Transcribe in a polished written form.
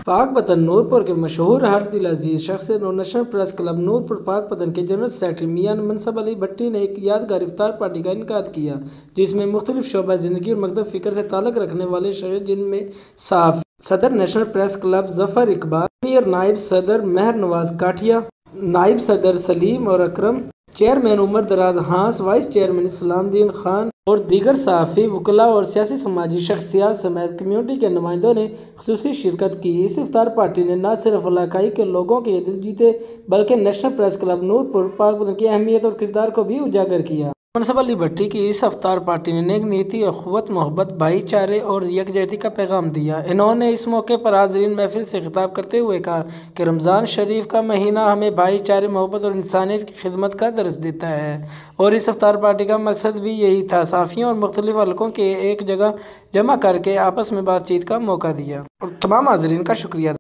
पाकपतन नूरपुर के मशहूर हर दिल अजीज शख्स और national press club Noorpur Pakpattan के जनरल सेक्रेटरी मियां मनसब अली भट्टी ने एक यादगार इफ्तार पार्टी का इनेकाद किया, जिसमें मुख्तलिफ शोबा ज़िंदगी और मकतब फ़िक्र से ताल्लुक़ रखने वाले शहर, जिनमें सहाफ़ी, सदर national press club Zafar Iqbal, senior नायब सदर महर नवाज काठिया, नायब सदर सलीम और अकरम, चेयरमैन उमर दराज हांस, वाइस चेयरमैन इस्लामदीन खान और दीगर सहाफ़ी, वकला और सियासी समाजी शख्सियात समेत कम्यूनिटी के नुमाइंदों ने ख़ुसूसी शिरकत की। इस इफ्तार पार्टी ने न सिर्फ इलाकाई के लोगों के दिल जीते, बल्कि national press club Noorpur Pakpattan की अहमियत और किरदार को भी उजागर किया। मनसब अली भट्टी की इस इफ्तार पार्टी ने नेक नीति, अखुवत, मोहब्बत, भाईचारे और यकजहती का पैगाम दिया। इन्होंने इस मौके पर हाज़रीन महफिल से खिताब करते हुए कहा कि रमज़ान शरीफ का महीना हमें भाईचारे, मोहब्बत और इंसानियत की खिदमत का दर्स देता है, और इस इफ्तार पार्टी का मकसद भी यही था, सहाफ़ियों और मुख्तलिफ हलकों के एक जगह जमा करके आपस में बातचीत का मौका दिया। और तमाम हाज़रीन का शुक्रिया।